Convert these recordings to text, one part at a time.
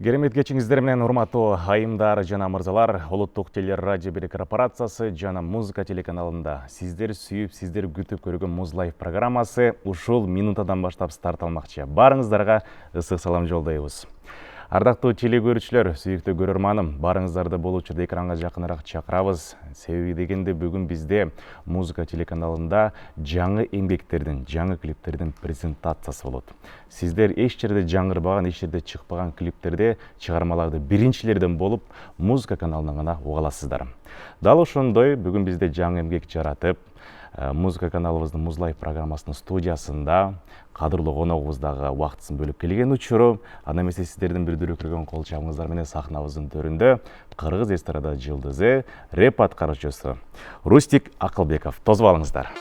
Керемет кечиңиздер менен урматтуу айымдар жана мырзалар, Улуттук телерадио бир корпорациясы жана музыка телеканалында сиздер сүйүп, сиздер күтүп көргөн Муз Лайф программасы ушул минутадан баштап старт алмакчы. Барыңыздарга ысык салам жолдойбуз. Ардактуу телекөрүүчүлөр, сүйүктүү көрөрманым, барыңыздарды бул учурда экранга жакыныраак чакырабыз. Себеби дегенде бүгүн бизде музыка телеканалында жаңы эмгектердин, жаңы клиптердин презентациясы болот. Сиздер эч жерде жаңырбаган, эч жерде чыкпаган клиптерде чыгармаларды биринчилерден болуп, музыка каналынан гана уга аласыздар. Дал ошондой бүгүн бизде жаңы эмгек жаратып, музыка каналыбыздын Муз Лайф программасынын студиясында кадырлуу коногубуздагы убактысын бөлүп келген учуру, анда эмесе сиздердин бир дүрүктөргөн кол чабыңыздар менен сахнабыздын төрүндө кыргыз эстрада жылдызы, рэп аткаруучусу Рустик Акылбеков. Тосуп алыңыздар.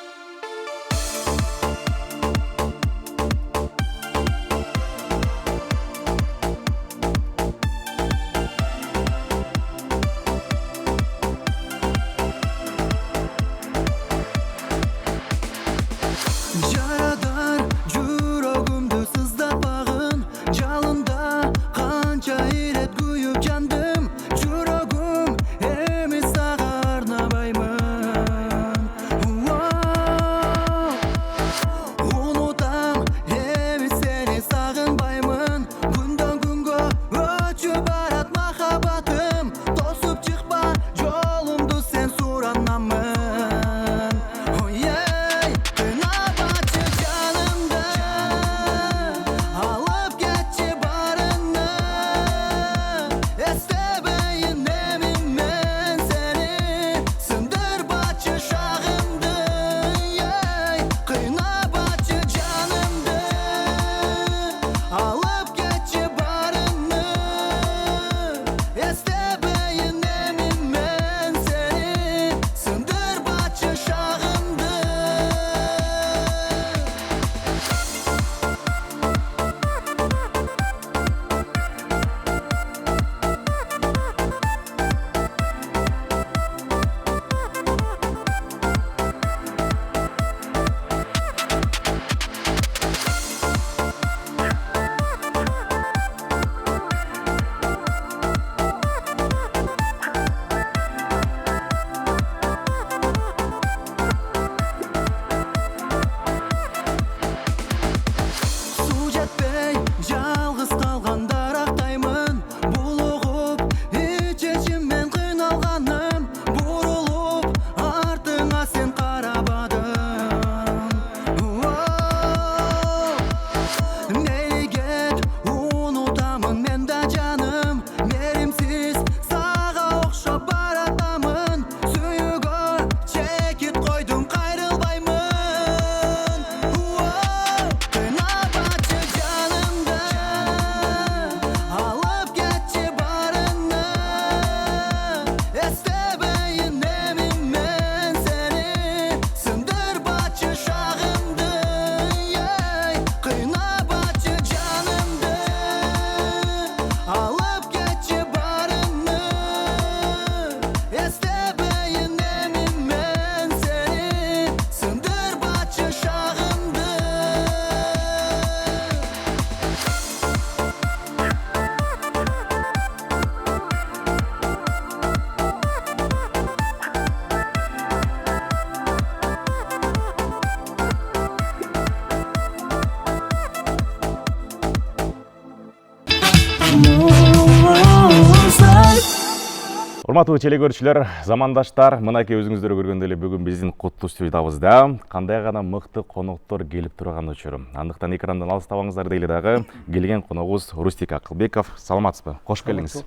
Урматтуу телекөрүүчүлөр, замандаштар, мынакей өзүңүздөр көргөндөй эле бүгүн биздин куттуу студиябызда кандай гана мыкты коноктор келип турган учуру. Андыктан экрандан алыстабаңыздар дейле дагы. Келген коногубуз Рустик Акылбеков. Саламатсызбы? Кош келиңиз.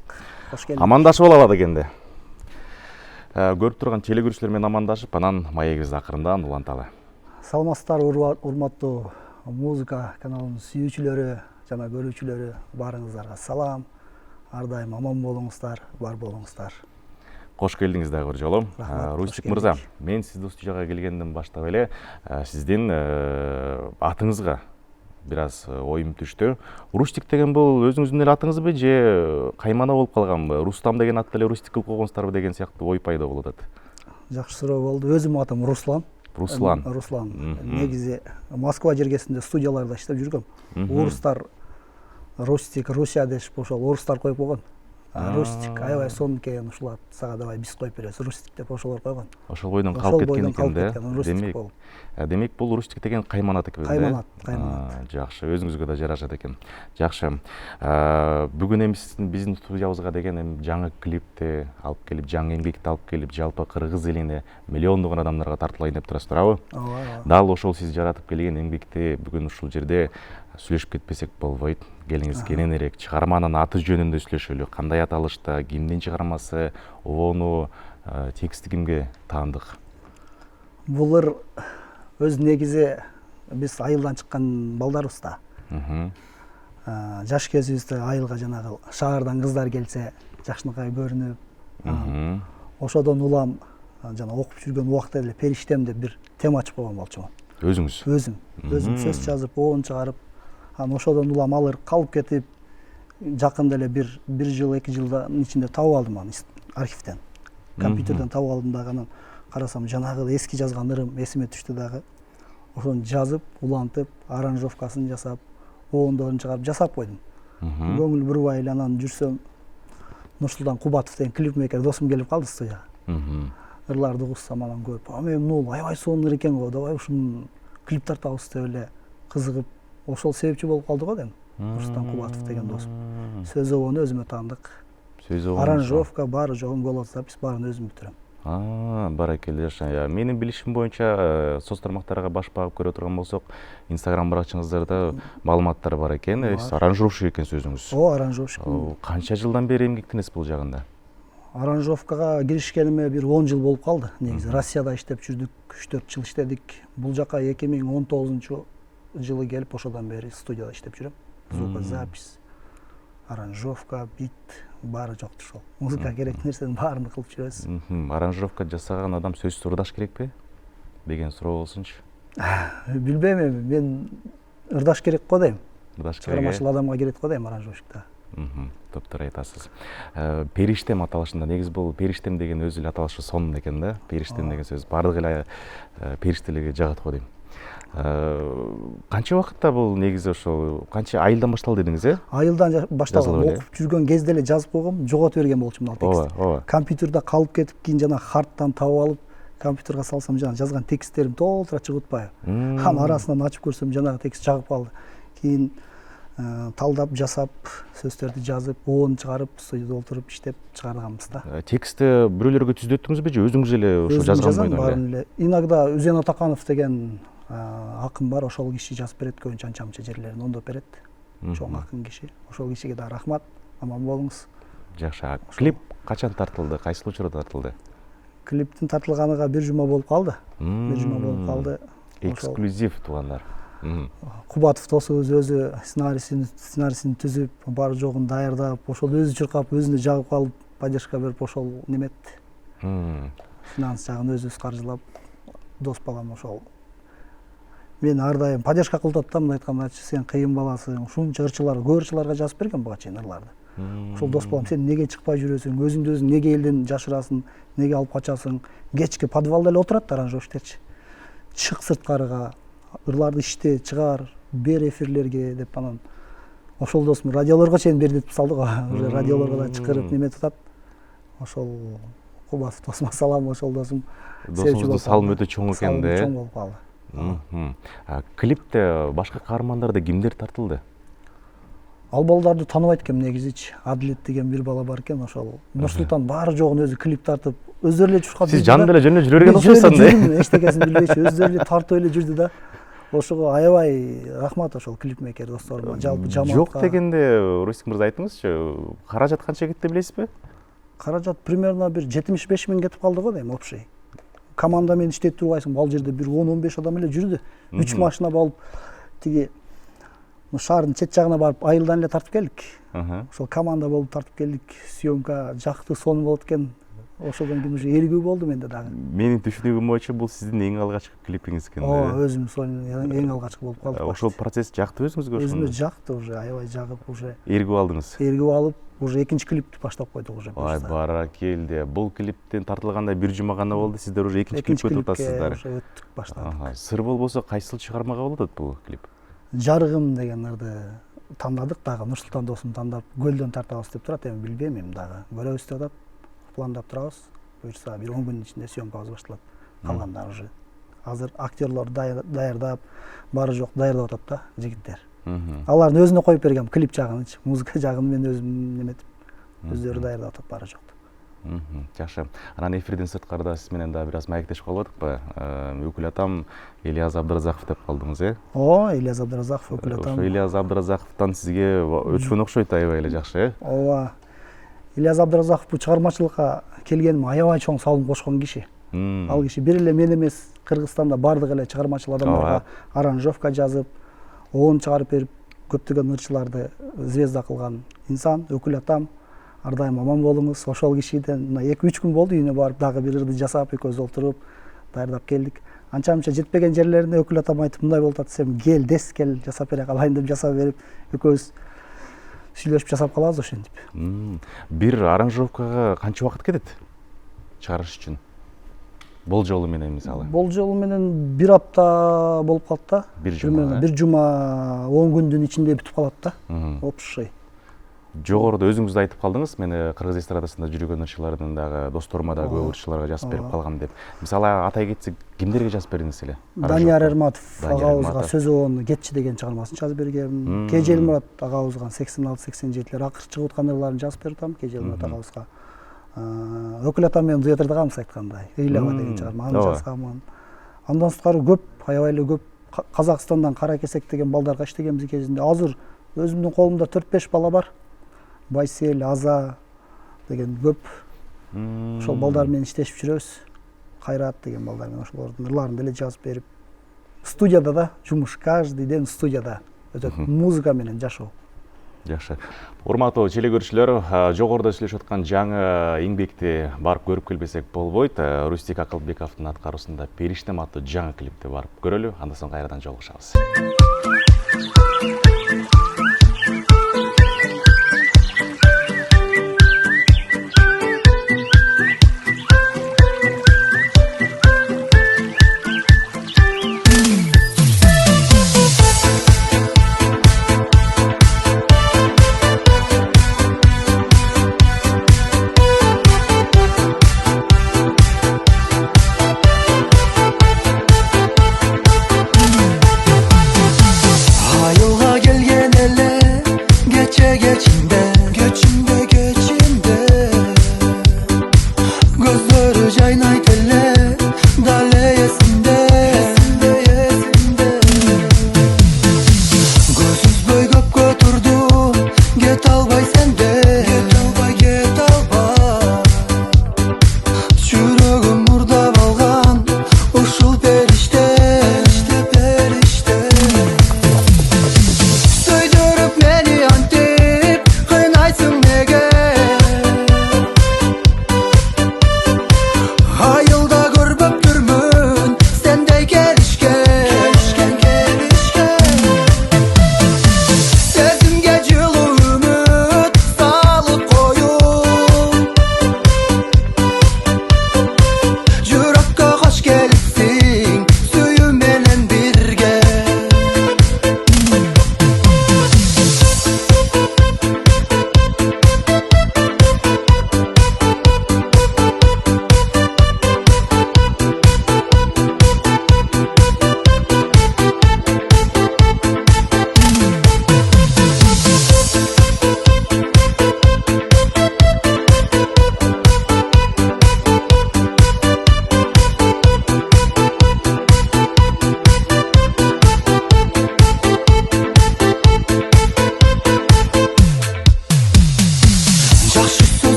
Кош келиңиз. Амандашып алалы дегенде. Көрүп турган телекөрүүчүлөр менен амандашып, анан маегибизди акырындан уланталы. Саламатсыздар, урматтуу музыка каналынын сүйүүчүлөрү жана көрүүчүлөрү, барыңыздарга салам. Ар дайым аман болуңуздар, бар болуңуздар. Кош келдиңиз дагы бир жолу. Рустик мырза, мен сизди студияга келгенден баштап эле сиздин атыңызга бир аз оюм түштү. Рустик деген бул өзүңүздүн эле атыңызбы же каймана болуп калганбы? Рустам деген атты эле Рустик кылып койгонсуздарбы деген сыяктуу ой пайда болуп атат. Жакшы суроо болду. Өзүмдүн атым Руслан. Руслан. Негизи Москва жергесинде студияларда иштеп жүргөм. Урустар Ростик, Руся дешип ошол орустар коюп койгон. Рустик, аябай сонун экен, ушул сага давай биз коюп беребиз, Рустик деп ошолор койгон. Ошол бойдон калып кеткен экен да. Демек, демек бул Рустик деген кайманат экен да. Кайманат. Жакшы, өзүңүзгө да жарашат экен. Жакшы. Бүгүн эми биздин студиябызга деген эми жаңы клипти алып келип, жаңы эмгекти алып келип, жалпы кыргыз элине миллиондогон адамдарга тартылайын деп турасыз, туурабы? Ооба. Дал ошол сиз жаратып келген эмгекти бүгүн ушул жерде сүйлөшүп кетпесек болбойт. Келиңиз кененирээк чыгарманын аты жөнүндө сүйлөшөлү. Кандай аталышта, кимдин чыгармасы, обону, тексти кимге таандык? Булар өз негизи биз айылдан чыккан балдарбыз да. Жаш кезибизде айылга жанагы шаардан кыздар келсе, жакшынакай көрүнүп, ошодон улам жана окуп жүргөн убакта эле периштем деп бир тема ачып койгон болчумун. Өзүңүз? Өзүм сөз жазып, оон чыгарып, анан ошодон улам алар калып кетип, жакында эле бир жыл, 2 жылдын ичинде табып алдым аны архивден. Компьютерден табып алдым дагы, анан карасам жанагы эски жазган ырым эсиме түштү дагы. Ошону жазып, улантып, аранжировкасын жасап,оондорун чыгарып жасап койдум. Көңүл бурбай эле анан жүрсөм, Нурсултан Кубатов деген клипмейкер досум келип калды студияга. Ырларды угуссам анан көрүп, мен мул аябай сонун экен го, давай ушуну клип тартабыз деп эле кызыгып, ошол себепчи болуп калды го дейм. Нурсултан Кубатов деген досум. Сөз обону өзүмө таандык. Аранжировка баары жогун голос запись баарын өзүм бүтүрөм. Баракелде, жакшы. Менин билишим боюнча соц тармактарга баш багып көрө турган болсок, Instagram баракчаңыздарда маалыматтар бар экен. Аранжировщик экенсиз өзүңүз. Аранжировщикмин. Канча жылдан бери эмгектенесиз бул жагында? Аранжировкага киришкениме бир 10 жыл болуп калды. Негизи Россияда иштеп жүрдүк, 3-4 жыл иштедик. Бул жака 2019-жылы келип, ошодон бери студияда иштеп жүрөм. Звукозапись, аранжировка, бит баары жокту ошол. Музыка керек нерсенин баарын кылып жүрөбүз. Аранжировка жасаган адам сөзсүз ырдаш керекпи деген суроо болсунчу. Билбейм эми, мен ырдаш керек го дейм. Ырдаш керек. Чыгармачыл адамга керек го дейм аранжировщикта. Топтор айтасыз. Периштем аталышында негиз бул периштем деген өзү эле аталышы сонун экен да. Периштем деген сөз баардык эле периштелерге жагат го дейм. Канча убакытта бул негизи ошол канча айылдан башталды дедиңиз, Айылдан башталган, окуп жүргөн кезде эле жазып койгом, жоготуп берген болчумун ал текстти. Компьютерде калып кетип, кийин жана харттан табып алып, компьютерге салсам жана жазган тексттерим толтура чыгып атпайбы. Анын арасынан ачып көрсөм жанагы текст чагып калды. Кийин талдап, жасап, сөздөрдү жазып, оон чыгарып, студияда отуруп иштеп чыгарганбыз да. Текстти бирөөлөргө түзөттүңүзбү же өзүңүз эле ошо жазган бойдон эле? Иногда Үзен Атаканов деген акын бар, ошол киши жазып берет, көбүнчө анча-мынча жерлерин оңдоп берет. Чоң акын киши. Ошол кишиге да рахмат. Аман болуңуз. Жакшы. Клип качан тартылды? Кайсыл учурда тартылды? Клиптин тартылганыга 1 жума болуп калды. 1 жума болуп калды. Эксклюзив туугандар. Кубатов досубуз өзү сценарийсин түзүп, бар жогун даярдап, ошол өзү чуркап, өзүнө жагып алып, поддержка берип, ошол неметти. Финанс жагын өзүбүз каржылап, дос балам ошол. Мен ар дайым поддержка кылып атам, мындай айткандачы, сен кыйын баласың, ушунча көп ырчыларга жазып берген буга чейин ырларды. Ошол дос балам, сен неге чыкпай жүрөсүң, өзүңдү өзүң неге элден жашырасың, неге алып качасың? Кечки подвалда эле отурат аранжировщиктерчи. Чык сырткарыга, ырларды иште, чыгар, бер эфирлерге деп анан ошол досум радиолорго чейин бердип салды го. Уже радиолорго да чакырып неметип атат. Ошол Кубатов досума салам, ошол досум. Досуңуздун салымы өтө чоң экен да. Чоң болуп калды. Клипте башка каармандарды кимдер тартылды? Ал балдарды тааныбайт экенмин негизичи. Адилет деген бир бала бар экен, ошол Нурсултан баары жогун өзү клип тартып, өздөрү эле чуркап. Сиз жанында эле жөн эле жүрө берген окшойсуң да. Эчтекесин билбейчи, өздөрү эле тартып эле жүрдү да. Ошого аябай рахмат ошол клипмейкер досторума, жалпы жамаатка. Жок дегенде, Рустик мырза айтыңызчы, каражат канча кетти билесизби? Каражат примерно бир 75 000 кетип калды го дейм, общий. Командамен иштеп турбайсың, ал жерде бир 10-15 адам эле жүрдү. 3 машина болуп, тиги шаардын чет жагына барып, айылдан эле тартып келдик. Ошол команда болуп тартып келдик. Съемка жакты, сонун болот экен. Ошодон кийин уже эргүү болду менде дагы. Менин түшүнүгүм боюнча бул сиздин эң алгачкы клипиңиз экен да. Өзүм сонун эң алгачкы болуп калды. Ошол процесс жакты өзүңүзгө ошондо? Өзүмө жакты уже, аябай жагып уже. Эргүү алдыңыз. Эргүү алып, уже экинчи клипти баштап койдук уже. Ай, баракелде. Бул клиптен тартылганда 1 жума гана болду, сиздер уже экинчи клипке өтүп атасыздар. Уже өттүк баштадык. Сыр болбосо кайсыл чыгармага болот бул клип? Жарыгым деген ырды тандадык дагы, Нур Султан доосун тандап көлдөн тартабыз деп турат, эми билбейм, эми дагы көрөбүз деп атат. Пландап турабыз. Буюрса бир 10 күндүн ичинде съемкабыз башталат. Калгандар уже азыр актерлор даярдап, бары жок даярдап атат да жигиттер. Алардын өзүнө коюп бергем, клип жагынычы, музыка жагын мен өзүм неметип, өздөрү даярдап атат бары жок. Жакшы. Анан эфирден сырткарда сиз менен дагы бир аз маектешип калбадыкпы? Өкүл атам Ильяз Абдыразаков деп калдыңыз, э? Ооба, Ильяз Абдыразаков өкүл атам. Ошо Ильяз Абдыразаковтан сизге өчкөн окшойт аябай эле жакшы, э? Ооба. Ильяз Абдыразаков бул чыгармачылыкка келгениме аябай чоң салым кошкон киши. Ал киши бир эле мен эмес, Кыргызстанда бардык эле чыгармачыл адамдарга аранжировка жазып, оон чыгарып берип, көптөгөн ырчыларды звезда кылган инсан, өкүл атам. Ар дайым аман болуңуз. Ошол кишиден мына 2-3 күн болду үйүнө барып, дагы бир ырды жасап, экөөбүз олтуруп, даярдап келдик. Анча-мынча жетпеген жерлерине өкүл атам айтып, мындай болуп атсам, кел, дес кел, жасап бере калайын деп жасап берип, экөөбүз сүйлөшүп жасап калабыз ошентип. Бир аранжировкага канча убакыт кетет чыгарыш үчүн? Болжолу менен мисалы. Болжолу менен бир апта болуп калат да. Бир жума. Бир жума 10 күндүн ичинде бүтүп калат да. Общий. Жогоруда өзүңүз да айтып калдыңыз, мен кыргыз эстрадасында жүргөн ырчылардын дагы досторума да көп ырчыларга жазып берип калгам деп. Мисалы атай кетсек, кимдерге жазып бердиңиз эле? Данияр Эрматов агабызга сөз оонун Кетчи деген чыгармасын жазып бергем. Кежи Элмурат агабызга 86-87-лер акыркы чыгып аткан ырларын жазып берип атам Кежи Элмурат агабызга. Өкүл атам менен дуэт ырдаганбыз айткандай. Ыйлаба деген чыгарма аны жазганмын. Андан сырткары көп, аябай эле көп Казакстандан Кара Кесек деген балдарга иштегенбиз кезинде. Азыр өзүмдүн колумда 4-5 бала бар. Байсел, Аза деген көп. Ошол балдар менен иштешип жүрөбүз. Кайрат деген балдар менен ошолордун ырларын деле жазып берип. Студияда да жумуш, каждый день студияда өтөт. Музыка менен жашоо. Жакшы. Урматтуу телекөрүүчүлөр, жогоруда сүйлөшүп аткан жаңы эмгекти барып көрүп келбесек болбойт. Рустик Акылбековдун аткаруусунда Периштем аттуу жаңы клипти барып көрөлү, андан соң кайрадан жолугушабыз.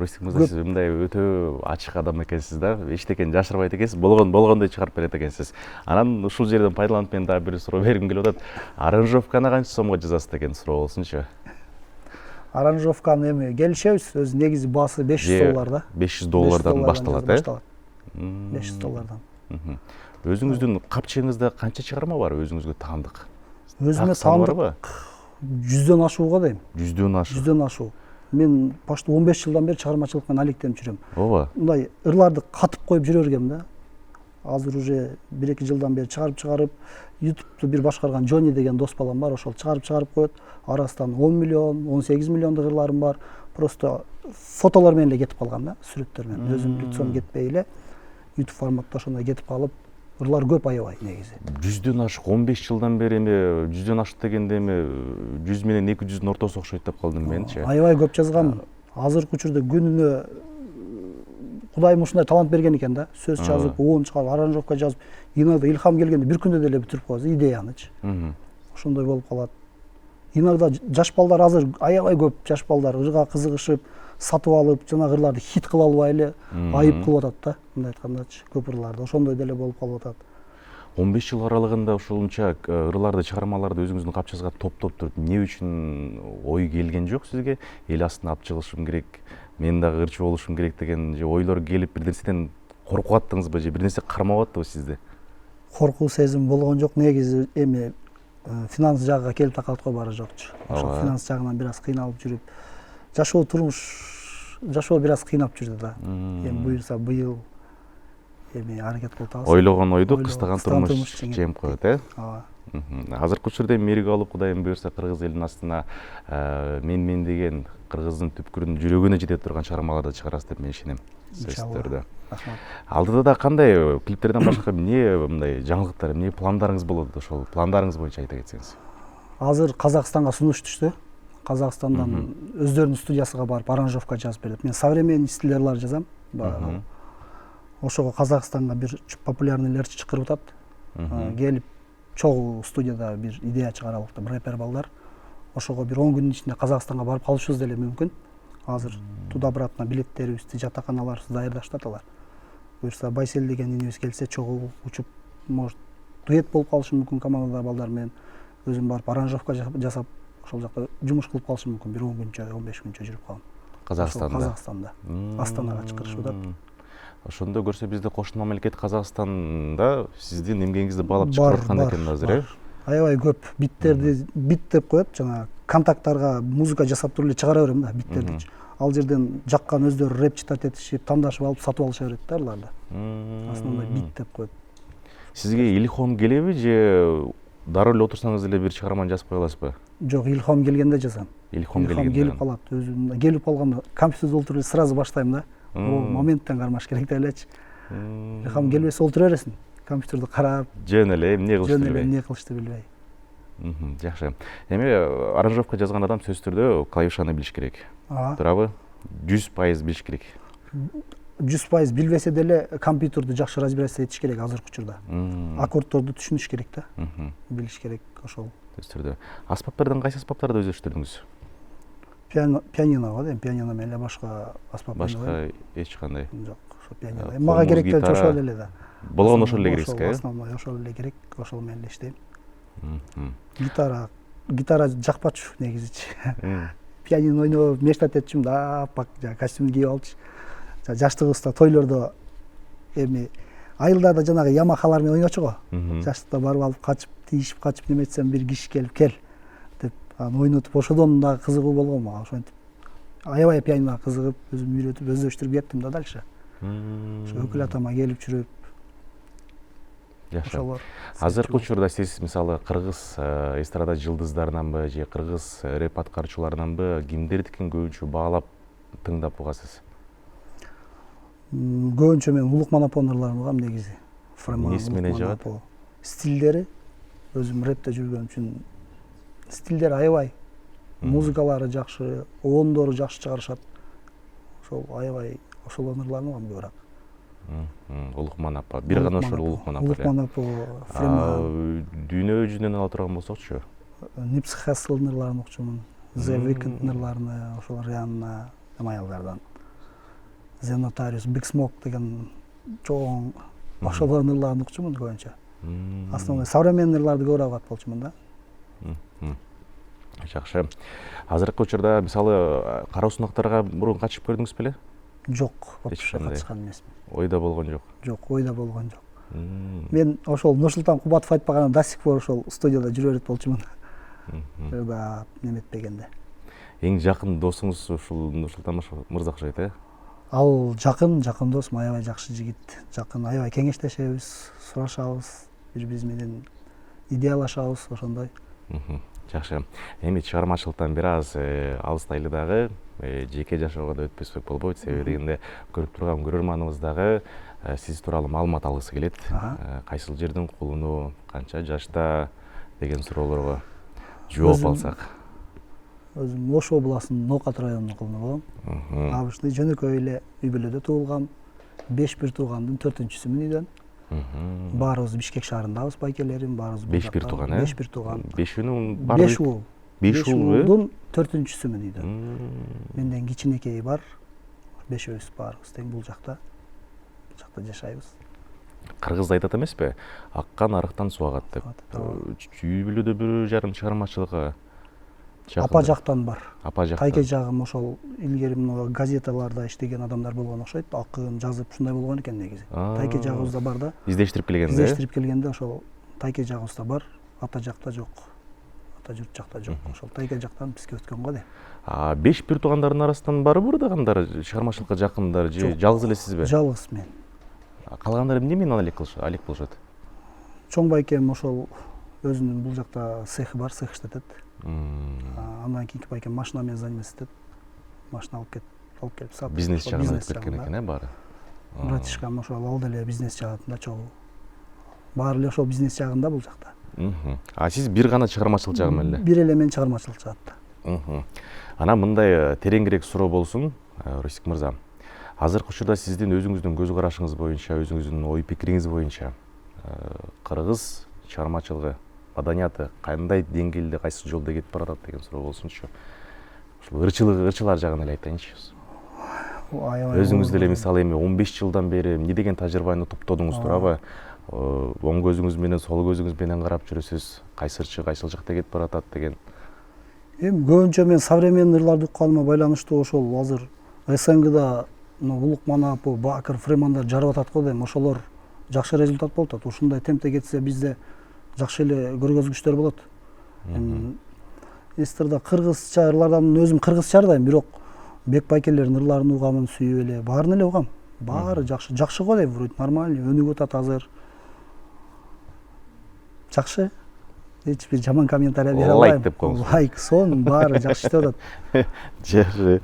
Рустик мырза, сиз мындай өтө ачык адам экенсиз да, эчтекени жашырбайт экенсиз, болгондой чыгарып берет экенсиз. Анан ушул жерден пайдаланып мен дагы бир суроо бергим келип атат. Аранжировканы канча сомго жазасыз деген суроо болсунчу. Аранжировканы эми келишебиз, өзү негизи баасы $500 да. $500 башталат, э? $500. Өзүңүздүн капчыгыңызда канча чыгарма бар, өзүңүзгө таандык? Өзүмө таандык 100дөн ашууга дейм. 100дөн ашуу. Мен почти 15 жылдан бери чыгармачылык менен алектенип жүрөм. Ооба. Мындай ырларды катып коюп жүрө бергем да. Азыр уже 1-2 жылдан бери чыгарып, YouTube'ду бир башкарган Джонни деген дос балам бар, ошол чыгарып коет. Арасынан 10 миллион, 18 миллиондук ырларым бар. Просто фотолор менен эле кетип калган да, сүрөттөр менен. Өзүм лицом кетпей эле YouTube форматта ошондой кетип калып, ырлар көп аябай негизи. 100дөн ашык 15 жылдан бери эми 100дөн ашык дегенде эми 100 менен 200дүн ортосу окшойт деп калдым менчи. Аябай көп жазгам. Азыркы учурда күнүнө Кудайым ушундай талант берген экен да. Сөз жазып, уун чыгарып, аранжировка жазып, иногда илхам келгенде бир күндө деле бүтүрүп коебуз идеянычы. Ошондой болуп калат. Иногда жаш балдар азыр аябай көп жаш балдар ырга кызыгышып, сатып алып, жанагы ырларды хит кыла албай эле айып кылып атат да. Мындай айткандачы, көп ырларды ошондой деле болуп калып атат. 15 жыл аралыгында ушунча ырларды, чыгармаларды өзүңүздүн капчыгыңызга топтоп туруп, эмне үчүн ой келген жок сизге? Эл астына алып чыгылышым керек, мен дагы ырчы болушум керек деген же ойлор келип, бир нерседен коркуп аттыңызбы же бир нерсе кармап аттыбы сизди? Коркуу сезим болгон жок, негизи эми финанс жагыга келип такалат го баары жокчу. Ошо финанс жагынан бир аз кыйналып жүрүп, жашоо бир аз кыйнап жүрдү да. Эми буюрса быйыл эми аракет кылып атабыз. Ойлогон ойду кыстаган турмуш жеңип коет, э? Ооба. Азыркы учурда мээрге алып, Кудайым буюрса, кыргыз элинин астына мен деген кыргыздын түпкүрүнүн жүрөгүнө жете турган чыгармаларды чыгарасыз деп мен ишенем. Сөзсүздөрдө. Рахмат. Алдыда да кандай клиптерден башка эмне мындай жаңылыктар, эмне пландарыңыз болот, ошол пландарыңыз боюнча айта кетсеңиз. Азыр Казакстанга сунуш түштү. Казакстандан өздөрүнүн студиясына барып аранжировка жазып берет. Мен современный стильдерлар жазам. Ошого Казакстанга бир популярныйлар чакырып атат. Келип чогуу студияда бир идея чыгаралык деп рэпер балдар. Ошого бир 10 күндүн ичинде Казакстанга барып калышыбыз деле мүмкүн. Азыр туда-обратно билеттерибизди, жатаканаларыбызды даярдаштырат алар. Буюрса Байсел деген инебиз келсе, чогуу учуп, может, дуэт болуп калышы мүмкүн командада балдар менен. Өзүм барып аранжировка жасап, ошол жакта жумуш кылып калышым мүмкүн. Бир 10 күнчө, 15 күнчө жүрүп калам. Казакстанда. Астанага чакырышып атат. Ошондо көрсө бизде кошуна мамлекет Казакстанда сиздин эмгегиңизди баалап чыгарып аткан экен азыр, э? Аябай көп биттерди бит деп коет, жана контакттарга музыка жасап туруп эле чыгара берем да биттерди. Ал жерден жаккан өздөрү рэп читат этишип, тандашып алып сатып алыша берет да аларды. Основной бит деп коет. Сизге илхом келеби же дароо эле отурсаңыз эле бир чыгарманы жазып кое аласызбы? Жок, илхом келгенде жазам. Илхом келип калат. Өзүм келип калганда компьютерде отуруп эле сразу баштайм да. Моменттен кармаш керек деп элечи. Илхом келбесе отура бересиң. Компьютерди карап, жөн эле эмне кылышты билбей. Жакшы. Эми аранжировка жазган адам сөзсүз түрдө клавишаны билиш керек. Туурабы? 100% билиш керек. 100% билбесе деле компьютерди жакшы разбираться этиш керек азыркы учурда. Аккордторду түшүнүш керек да. Билиш керек ошол. Сөзсүз түрдө. Аспаптардан кайсы аспаптарды өздөштүрдүңүз? Пианино дейм, пианино менен эле башка аспап менен. Башка эч кандай. Жок, ошо пианино. Мага керек ошол эле да. Болгон ошол эле керек экен. Основной ошол эле керек, ошол менен эле иштейм. Гитара жакпачу негизичи. Пианино ойноп, мечтать этчим да, пак костюм кийип алчу. Жаштыгыбызда тойлордо эми айылдарда жанагы ямахалар менен ойночу го. Жаштыкта барып алып качып, тийишип качып неметсем бир киши келип кел деп аны ойнотуп, ошодон дагы кызыгуу болгон мага. Ошентип аябай пианиного кызыгып, өзүм үйрөтүп, өздөштүрүп кеттим да дальше. Ошо өкүл атама келип жүрүп. Жакшы. Азыркы учурда сиз мисалы кыргыз эстрада жылдыздарынанбы же кыргыз рэп аткаруучуларынанбы кимдердикин көбүнчө баалап тыңдап угасыз? Көбүнчө мен Улукман апанын ырларын угам негизи. Эмнеси менен жагат? Стилдери өзүм рэпте жүргөн үчүн стилдери аябай. Музыкалары жакшы, оондору жакшы чыгарышат. Ошол аябай ошолордун ырларын угам көбүрөөк. Улукман апа. Бир гана ошол Улукман апа. Улукман апа. Дүйнө жүзүнөн ала турган болсокчу? Нипси Хассылдын ырларын укчумун. The Weeknd'дын ырларыны, ошолор Рианна, Амаялдардан. The Notorious Big Smoke деген чоң ошолордун ырларын укчумун көбүнчө. Основной современный ырларды көп угат болчумун да. Жакшы. Азыркы учурда мисалы кара сунактарга мурун качып көрдүңүз беле? Жок, катышкан эмесмин. Ойда болгон жок. Жок, ойда болгон жок. Мен ошол Нурсултан Кубатов айтпаганда до сих пор ошол студияда жүрө берет болчумун. Да, неметпегенде. Эң жакын досуңуз ушул Нурсултан мырза окшойт, э? Ал жакын досум, аябай жакшы жигит. Жакын, аябай кеңештешебиз, сурашабыз, бири-бириз менен идеялашабыз, ошондой. Жакшы. Эми чыгармачылыктан бир аз алыстайлы дагы, жеке жашоого да өтпөсөк болбойт. Себеби дегенде көрүп турган көрөрманыбыз дагы сиз тууралуу маалымат алгысы келет. Кайсыл жердин кулуну, канча жашта деген суроолорго жооп алсак. Өзүм Ош областынын Ноокат районунун кулуну болом. Абышты жөнөкөй эле үй бүлөдө туулгам. 5 бир туугандын 4-сүмүн үйдөн. Баарыбыз Бишкек шаарындабыз, байкелерим, баарыбыз. 5 бир тууган, э? 5 бир тууган. 5-үнүн баары 5 ул. 5 уулдун 4-сүмүн үйдөн. Менден кичинекейи бар. 5-өбүз баарыбыз тең бул жакта. Бул жакта жашайбыз. Кыргыз айтат эмеспи? Аккан арыктан суу агат деп. Үй бүлөдө бир жарым чыгармачылыкка Апа жактан бар. Апа жактан. Тайке жагым ошол илгери мына газеталарда иштеген адамдар болгон окшойт. Акын жазып ушундай болгон экен негизи. Тайке жагыбызда бар да. Издештирип келгенде. Издештирип келгенде ошол тайке жагыбызда бар. Ата жакта жок. Ата журт жакта жок. Ошол тайке жактан бизге өткөн го де. 5 бир туугандардын арасынан барбы ырдагандары, чыгармачылыкка жакындар же жалгыз элесизби? Жалгыз мен. Калгандары эмне менен алек болушат? Чоң байкем ошол өзүнүн бул жакта цехи бар, цех иштетет. Андан кийинки байкем машина менен заниматься этет. Машина алып келип сатып. Бизнес жагына өтүп кеткен экен, э, баары. Братишкам ошол ал деле бизнес жагында чогуу. Баары эле ошол бизнес жагында бул жакта. Сиз бир гана чыгармачылык жагы менен эле? Бир эле мен чыгармачылык жагатта. Анан мындай тереңирээк суроо болсун, Рустик мырза. Азыркы учурда сиздин өзүңүздүн көз карашыңыз боюнча, өзүңүздүн ой пикириңиз боюнча кыргыз чыгармачылыгы, маданияты кандай деңгээлде, кайсы жолдо кетип баратат деген суроо болсунчу. Ушул ырчылар жагын эле айтайынчы. Өзүңүз деле мисалы эми 15 жылдан бери эмне деген тажрыйбаны топтодуңуз туурабы? Оң көзүңүз менен, сол көзүңүз менен карап жүрөсүз, кайсы ырчы кайсыл жакта кетип баратат деген. Эми көбүнчө мен современный ырларды укканыма байланыштуу ошол азыр СНГда Улук Манапов, Бакыр, Фремандар жарып атат го дейм. Ошолор жакшы результат болуп атат. Ушундай темпте кетсе бизде жакшы эле көргөзгүчтөр болот. Эстерде кыргызча ырлардан өзүм кыргызча ырдайм, бирок бек байкелердин ырларын угамын, сүйүп эле, баарын эле угам. Баары жакшы го дейм, вроде нормальный, өнүгүп атат азыр. Жакшы. Эч бир жаман комментарий бере албайм. Лайк деп коюңуз. Лайк, сон баары жакшы иштеп атат. Жакшы.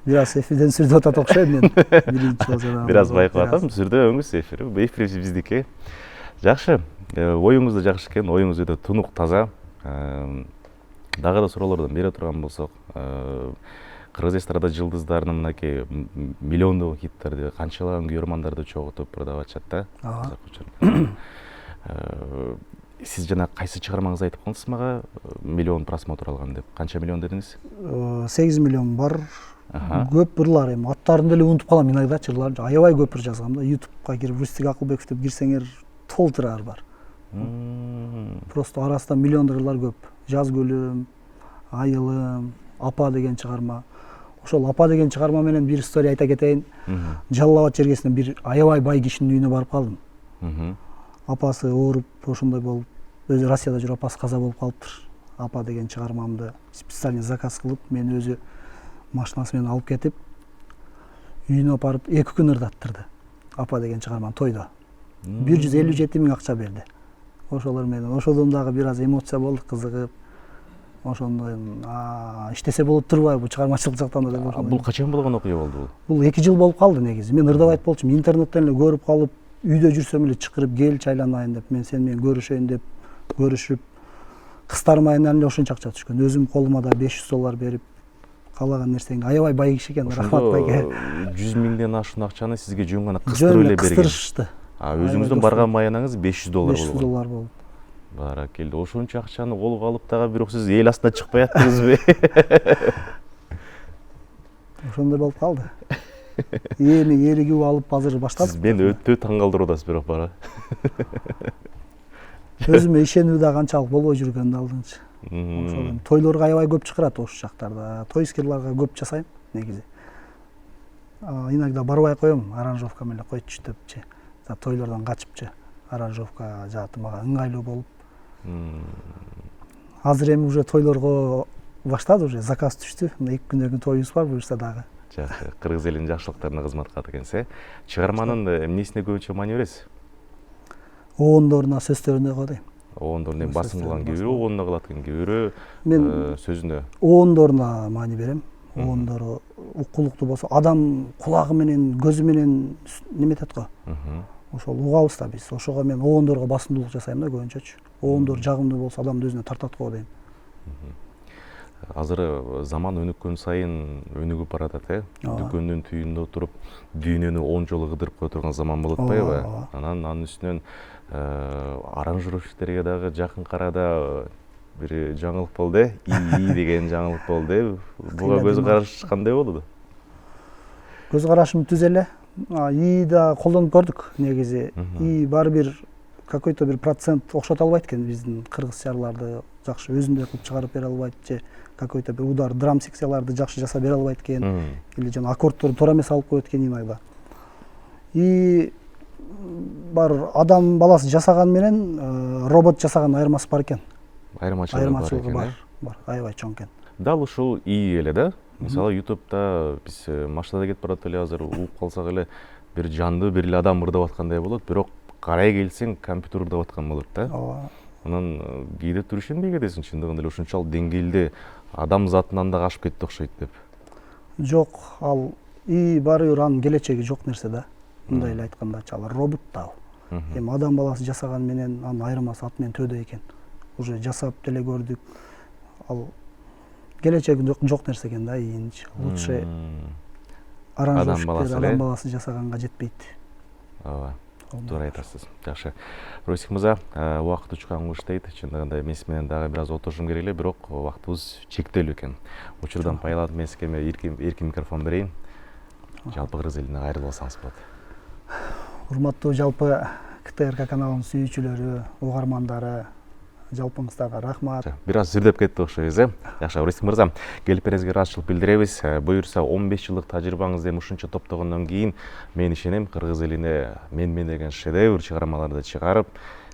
Бир аз эфирден сүрдөп атат окшойм мен. Бир аз байкап атам, сүрдөбөңүз эфир. Эфир биздики. Жакшы. Оюңуз да жакшы экен, оюңуз өтө тунук, таза. Дагы да суроолордон бере турган болсок, кыргыз эстрада жылдыздарынын мынакей миллиондогу хиттарды канчалаган көрөрмандарды чогултуп ырдап атышат да. Сиз жана кайсы чыгармаңызды айтып калдыңыз мага? Миллион просмотр алган деп. Канча миллион дедиңиз? 8 миллион бар. Көп ырлар эми аттарын деле унутуп калам иногда, чырлар аябай көп ыр жазгам да. YouTube'га кирип Рустик Акылбеков деп кирсеңер толтурар бар. Просто арасында миллиондор ырлар көп. Жаз көлүм, айылым, апа деген чыгарма. Ошол апа деген чыгарма менен бир история айта кетейин. Жалал Абад жергесинен бир аябай бай кишинин үйүнө барып калдым. Апасы ооруп, ошондой болуп, өзү Россияда жүрүп апасы каза болуп калыптыр. Апа деген чыгармамды специально заказ кылып, мен өзү машинасы менен алып кетип, үйүнө апарып 2 күн ырдаттырды. Апа деген чыгарманы тойдо. 157 миң акча берди. Ошолор менен ошодон дагы бир аз эмоция болду, кызыгып. Ошондон иштесе болуп турбайбы бул чыгармачылык жактан да деп ошондой. Бул качан болгон окуя болду бул? Бул 2 жыл болуп калды негизи. Мен ырдабайт болчумун, интернеттен эле көрүп калып, үйдө жүрсөм эле чакырып кел чайланайын деп, мен сен менен көрүшөйүн деп көрүшүп, кыздарым айынан эле ошончо акча түшкөн. Өзүм колума да $500 берип, каалаган нерсеңи аябай бай киши экен, рахмат байке. 100 миңден ашуун акчаны сизге жөн гана кыстырып эле берген. Кыстырышты. Өзүңүздүн барган маянаңыз $500 болгон. $500 болду. Баракелде, ошончо акчаны колго алып дагы бирок сиз эл астына чыкпай аттыңызбы? Ошондой болуп калды. эми ээригип алып азыр баштадык. Сиз мени өтө таң калтырып атасыз бирок бара. Өзүмө ишенүү да канчалык болбой жүргөн да алдыңчы. Ошол тойлорго аябай көп чакырат ош жактарда. Тойскерларга көп жасайм негизи. Иногда барбай коем, аранжировка менен койчу депчи. Тойлордон качыпчы. Аранжировка жааты мага ыңгайлуу болуп. Азыр эми уже тойлорго баштады, уже заказ түштү. 2 күндөн кийин тоюбуз бар буюрса дагы. Жакшы, кыргыз элинин жакшылыктарына кызмат кылат экенсиз. Чыгарманын эмнесине көбүнчө маани бересиз? Оондоруна, сөздөрүнө кодейм. Оондорун басым кылган кээ бирөө оондо кылат экен, кээ бирөө сөзүнө. Оондоруна маани берем. Оондору укулуктуу болсо, адам кулагы менен, көзү менен неметет го. Ошол угабыз да биз. Ошого мен оондорго басымдуулук жасайм да көбүнчөчү. Оондор жагымдуу болсо адамды өзүнө тартат го дейм. Азыр заман өнүккөн сайын өнүгүп баратат, дүкөндүн түйүндө отуруп дүйнөнү 10 жолу кыдырып кое турган заман болуп атпайбы? Анын үстүнөн аранжировщиктерге дагы жакын арада бир жаңылык болду, ии деген жаңылык болду. Буга көз караш кандай болду? Көз карашым түз эле. ИИ да колдонуп көрдүк негизи. ИИ баары бир какой-то бир процент окшото албайт экен биздин кыргызчаларды жакшы өзүндөй кылып чыгарып бере албайт же какой-то бир удар драм секцияларды жакшы жасап бере албайт экен. Или жана аккордторду туура эмес алып коет экен иногда. И бар адам баласы жасаган менен робот жасаган айырмасы бар экен. Айырмачылыгы бар, аябай чоң экен. Дал ушул ИИ эле да. Мисалы YouTube'да биз машинада кетип барат эле азыр угуп калсак эле бир жанды бир эле адам ырдап аткандай болот, бирок карай келсең компьютер ырдап аткан болот да. Анан кээде туруп ишенбей кетесиң чындыгында эле ушунчалык деңгээлде адам затынан да ашып кетти окшойт деп. Жок, ал ИИ баары бир анын келечеги жок нерсе да. Мындай эле айткандачы ал робот да. Эми адам баласы жасаган менен анын айырмасы ат менен төдө экен. Уже жасап деле көрдүк. Ал келечеги жок нерсе экен да ИИнчи. Лучше аранжировщиктер адам баласы жасаганга жетпейт. Ооба. Туура айтасыз. Жакшы. Русик мырза, убакыт учкан куштайт. Чындыгында мен менен дагы бир аз отурушум керек эле, бирок убактыбыз чектелүү экен. Учурдан пайдаланып мен сизге эркин микрофон берейин. Жалпы кыргыз элине кайрылып алсаңыз болот. Урматтуу жалпы КТРК каналынын сүйүүчүлөрү, угармандары, жалпыңыздарга рахмат. Бир аз зирдеп кетти окшойбуз, Жакшы, Русик мырза, келип берүүңүзгө ыраазычылык билдиребиз. Буюрса 15 жылдык тажрыйбаңызды эми ушунча топтогондон кийин мен ишенем кыргыз элине мен деген шедевр чыгармаларды чыгарып,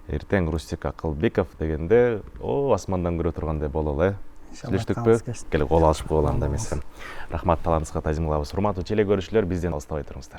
эртең Рустик Акылбеков дегенде, асмандан көрө тургандай бололу, Сүйлөштүкпү? Келип кол алышып коелу анда эмесе. Рахмат, талантыңызга тазим кылабыз. Урматтуу теле көрүүчүлөр, бизден алыстабай туруңуздар.